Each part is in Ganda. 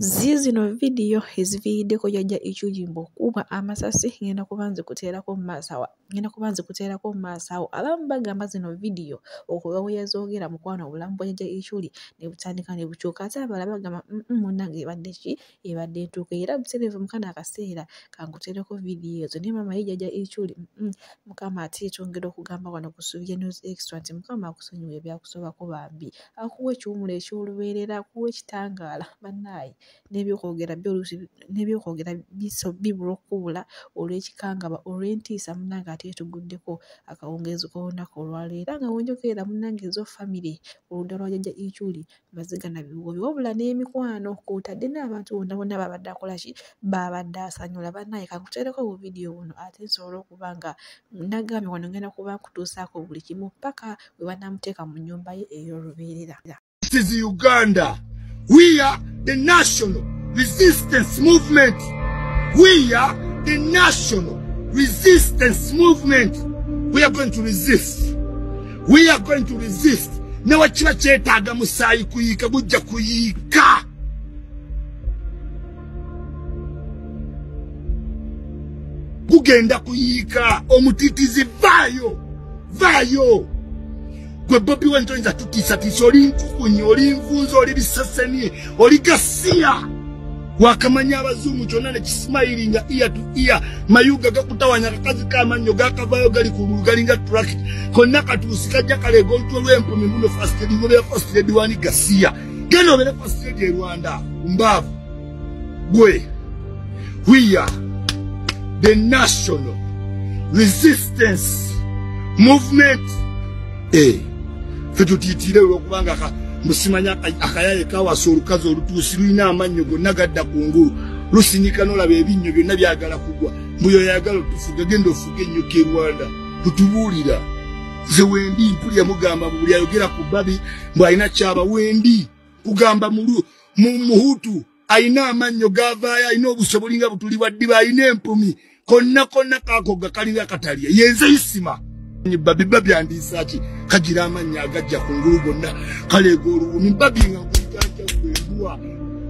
Zizino video ezivirideko Jajja Iculi kuba amasasi ngenda kubanze kuteerako mu maaso awo abamu bagamba zino video okuva we yazoogera mukwano obulamu bwa Jajja Iculi ne butandika ne bukyuka ate abalala bagamba munnange ebadde ki ebadde ntuuka era butereevu mu kano akaseera kankuteereko video ezo ne maama ye Jajja Iculi mukama ate twongera okugamba wano ku Suubira News Extra nti mukama akusonyiwa ebyakusobako bambi akuwa ekiwummulo eky'olubeerera akuwa ekitangaala bannaaye n'ebyokwogera bibula okubula olw'ekikangaba olw'entiisa munnange ate tuguddeko akawungeezi k'olunaku olwaleero nga wenjogerera munnange ezo famire oludda lwa Jajja Iculi mazigana biwubi wabula n'emikwano kw'otadde n'abantu bonna babadde akola ki babadde asanyula bannaaye kankuteereko bu vidiyo buno ate nsobole okuba nga nagambye wano ngenda kuba nkutuusaako buli kimu paka we banaamuteeka mu nnyumba ye ey'olubeerera. This is Uganda. We are the national resistance movement. We are the national resistance movement. We are going to resist. We are going to resist. Newa chiba chetaaga musaayi kuyika bujja kuyika. Kugenda kuyika omutitizi vayo. Gwe Bobi Wentonza tutisa tisoli nkukunyi oli nvunzo oli bisaseni oli gasiya wakamanya abazungu kyonna ne kismailinga ear to ear mayuga gakutawanya kakazi kamanyo gakavayo gali kululu galinga truck konna katuusika jakalego ntwe lw'empumi muno first aid ngobera first aid wani gasiya geno bere first aid e Rwanda mbavu gwe. We are the national resistance movement. Fetutitire olwokubanga musimanya akayaye kawasa olukazi olutuusi lulina amannyo gonna gadda kungulu lusinika n'olaba ebinnyo byonna byagala kugwa mbuyo yagala otufuga genda ofuga ennyoka e Rwanda tutubuulira ze wendi mpulya mugamba buli ayogera ku babi mbw alina kyaba wendi kugamba muhutu alina amannyo gavaayo alina obusoboli nga butuli bwa ddiba alina empumi konna kaako gakalinga katalya yenze isima babi andisaki kagira amanya agajja kungulu gonna kaleega oluwumi babi nga nkujanja kwendua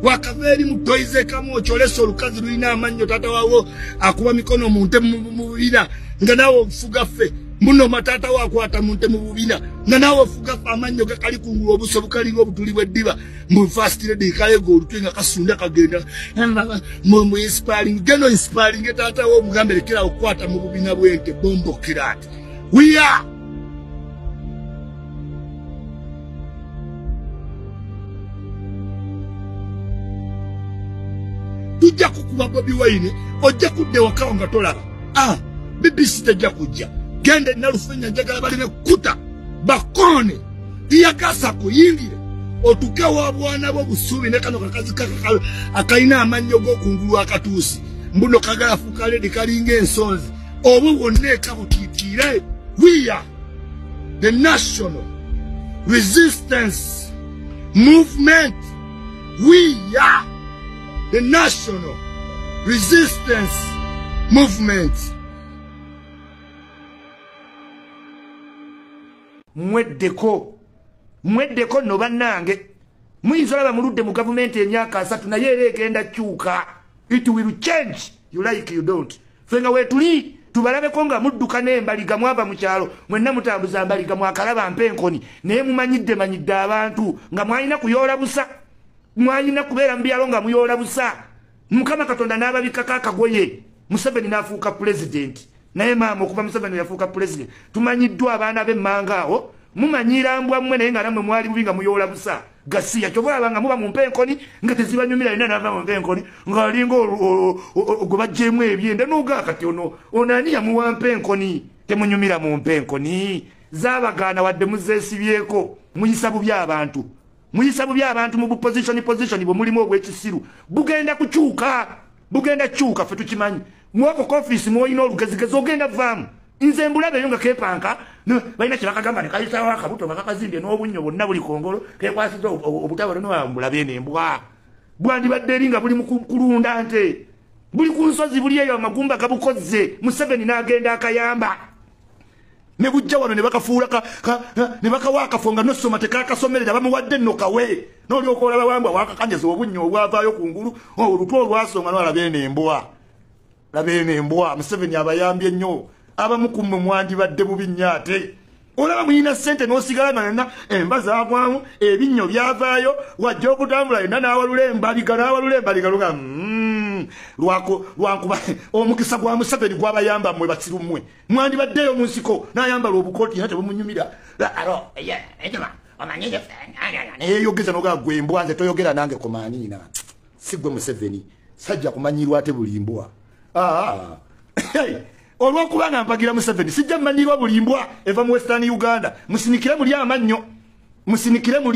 wakaveri mutoize kama ocholesa olukazi lulina amannyo tata wawo akuba mikono munte mububina nga nawe ofuga ffe muno matata wakwata munte mububina nga nawe ofuga ffe amannyo gakali kungulu obuso bukalinga obutuli bw'eddiba mu first lady kaleega olutwe nga kasunda kagenda mu inspiring geno inspiring tata wo mugambe lekera okwata mububina bwente bombo kirati. We are tujja kukuba Bobi Wine ojja kudde wakawo nga tolaba BBC tajja kujja gende nalufenya njagala balime kuta bakone tiyakasa kuyingire otuke wa bwana bo busubi ne kano kakazi akaina amannyo g'okungulu akatuusi mbuno kagala fukale dikalinga ensonzi obo wonneka butitire. We are the national resistance movement. We are the national resistance movement. Mweddeko no bannange muyinza olaba muludde mu gavumenti emyaka 3 naye era egenda kyuka. It will change. You like you don't. Fenga wetuli tubalabeko nga mudduka n'embaliga mwava mu kyalo mwenna mutambuza mbaliga mwakalaba mpenkoni naye mumanyidde abantu nga mwalina kuyoola busa mwalina kubeera mu byalo nga muyoola busa. Mukama Katonda n'ababikako akagoye Museveni n'afuuka president naye maama okuva Museveni yafuuka president tumanyiddwa abaana b'emmanga awo mumanyira mbwa mmwe naye nga nammwe mwali bubi nga muyoola busa gasiya kyova abanga muba mu mpenkoni nga tezibanyumira yina nava mu mpenkoni nga alinga gwe bajjeemu ebyende n'oga kati ono ani yamuwa mpenkoni temunyumira mu mpenkoni zaabagaana wadde muzeesibyeko muyisa bubi abantu mu buposition bwe mulimu obw'ekisiru bugenda kukyuka ffe tukimanyi mwako kofisi mwolina olugezigezi ogenda vaamu nze mbulabeyo nga kepanka balina kyebakagamba nekayitawo akabuto nga kakazimbye n'obunnyo bwonna buli kongolo kekwasiza obutabo mbulabe n'embwa bwandibadde eri nga buli mu kulunda nte buli ku nsozi buli eyo amagumba gabukoze Museveni n'agenda akayamba ne bujja wano ne bakafuula ne bakawa akafonga nosoma tekakasomerera bamuwadde nno kawe n'olyoka olaba wambwa wakakanyaza obunnyo obwavaayo ku ngulu olutwo olwasonga n'olaba eno embwa Museveni abayambye nnyo abamu ku mmwe mwandibadde bubi nnyo ate olaba muyina ssente n'osigala nana emba zaagwamu ebinnyo byavaayo wajja okutambula yenna n'awalula embaliga luga lwankuba omukisa gwa Museveni gwabayamba mmwe basiru mmwe mwandibaddeyo mu nsiko n'ayambala obukooti era tebumunyumira neyeyogeza nogaa gwe embwa nze toyogera nange komaaniina si gwe Museveni sajja kumanyirwa ate buli mbwa olwokuba nga mpagira Museveni sijja mmanyirwa buli mbwa eva mu Western Uganda musinikire muli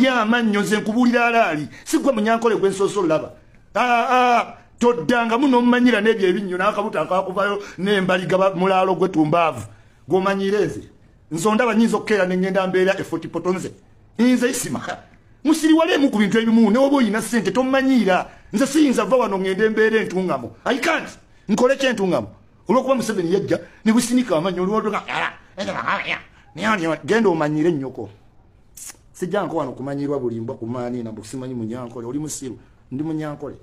amannyo nze nkubuulira alaali si gwe Munyankole gwe nsooso olaba toddanga muno mmanyira n'ebyo ebinnyo n'akabuto akakuvayo n'embaliga mulaalo gwe tumbaavu gw'omanyire nze ondaba nyinza okukeera ne ngenda mbeera efotipoto nze isima musiriwaleemu ku bintu ebimu newoba oyina ssente tommanyiira nze siyinza va wano ngende embeera entungamo I can't nkole kyentungamu olwokuba Museveni yajja ne businika amannyo olwotoka genda omanyire nnyoko sijjanko wano kumanyirwa bulimbwa kumaaniina mbusimanyi Munyankole oli musiru ndi Munyankole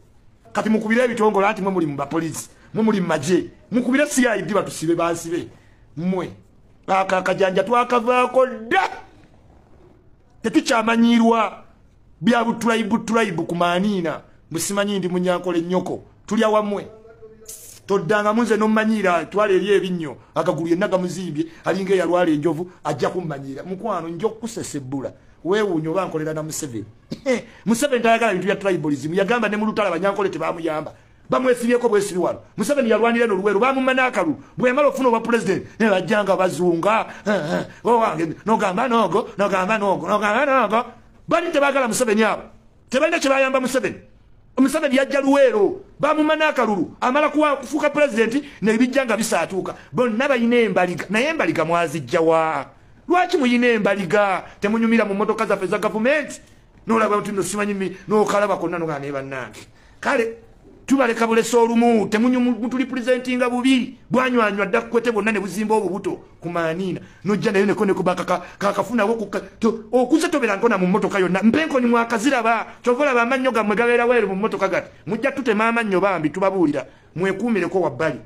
kati mukubire ebitongole anti mwe muli mu bapoliisi mwe muli mu magye mukubire CID batusibe bansibe mmwe akakajanja twakavaako dda tetukyamanyirwa bya butulayibu kumaaniina musimanyi ndi Munyankole nnyoko tulya wammwe toddanga munze n'ommanyiira twala eri ebinnyo akagulu yenna gamuzimbye alinga eyalwala enjovu ajja kummanyira mukwano nja okukusesebbula weewuunya oba nkolera na Museveni Museveni tayagala bintu bya tribalism yagamba ne mu Lutala Banyankole tebamuyamba bamwesibyeko bwesibi wano Museveni yalwanira n'oluweero bamumana akalu bwemala okufuna obwa president ne bajjanga bazunga owange nogamba nogo bali tebagala Museveni abo tebalina kye bayamba Museveni Museveni yajja luweero bamumana akalulu amala kufuuka president nebijjanga bisaatuuka bonna balina embaliga naye embaliga mwazijjawa lwaki muyina embaliga temunyumira mu mmotoka zaffe za gavumenti n'olaba nti nosimanyi n'okalaba konna nogaa ne bannange kale tubaleka bulesa olumu mutuli presentinga bubi bwanywanywa dda kukwete bonna ne buzimba obubuto kumaaniina nojja nayo neko kakafunawo okuze toberangona mu mmotoka yonna mpenkoni mwakaziraba kyova olaba amannyo gammwe gabeera weeru mu mmotoka gati mujja tutema amannyo bambi tubabuulira mwekuumireko wabbali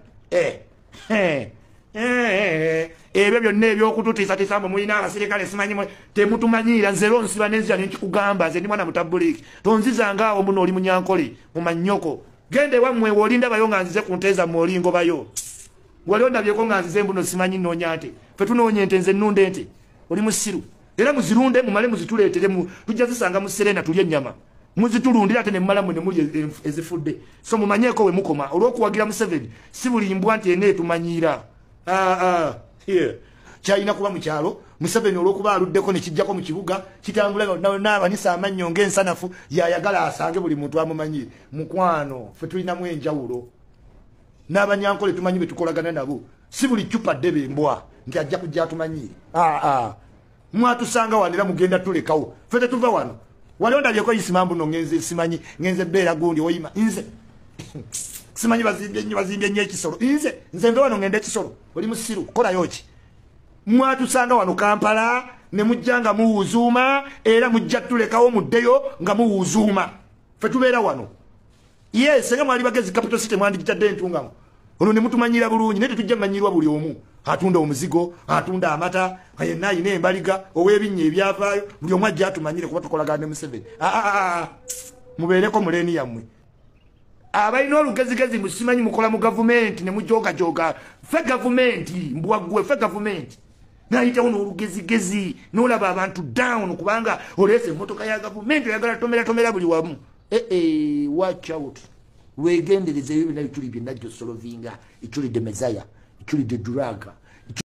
ebyo byonna ebyokututiisatiisa mwe mulina abasirikale simanyi temutumanyiira nze ronsiba nenzira nenkikugamba nze ndi mwana mutabuliki tonzizanga awo muno oli Munyankole mumannyoko gende wammwe wolindabayo nga nzize ku nte zammwe olingobayo wali ondabyeko nga nzize mbuno simanyi nnoonya nte fe tunoonya ente nze nnunda ente oli musiru era muzirunde mumale muzituleetere tujja zisanga mu Serena tulye ennyama muzitulundira ate ne mmala mwe ne muli ezifudde so mumanyeeko we mukoma olw'okuwagira Museveni si buli mbwa nti ene etumanyiira kyalina kuba mu kyalo Museveni olw'okuba aluddeko ne kijjako mu kibuga kitambula n'abanisa amannyo ng'ensanafu yayagala asange buli muntu amumanyire mukwano ffe tulinamu enjawulo n'Abanyankole tumanyi be tukolagana nabo si buli ccupa ddebe embwa nti ajja kujja atumanyiire mwatusanga wanera mugenda tulekawo ffe tetuva wano wali ondabyeko isimambu no ngenze beera gundi oyima nze simanyi bazimbye nnyo ekisolo nze nve wano ngende ekisolo oli musiru kolayo ki mwatusanga wano Kampala ne mujja nga muwuzuuma era mujja tulekawo muddeyo nga muwuzuuma ffe tubeera wano yes nga mwali bagezi capital city mwandigitadde entungamu ono ne mutumanyira bulungi naye tetujja mmanyirwa buli omu atunda omuzigo atunda amata yenna ayina embaliga ow'ebinnya ebyavaayo buli omu ajja atumanyire kuba tukolagana ne Museveni mubeereko muleeni yammwe abalina olugezigezi musimanyi mukola mu gavumenti ne mujogajoga ffe gavumenti mbwaggwe ffe gavumenti nayitawo n'olugezigezi n'olaba abantu down kubanga oleese emmotoka ya gavumenti oyagala tomera buli wamu watch out wegendereze ebyo byonna bikyuli byenna josolovinga ekyulidde mezaya ekyulidde duraga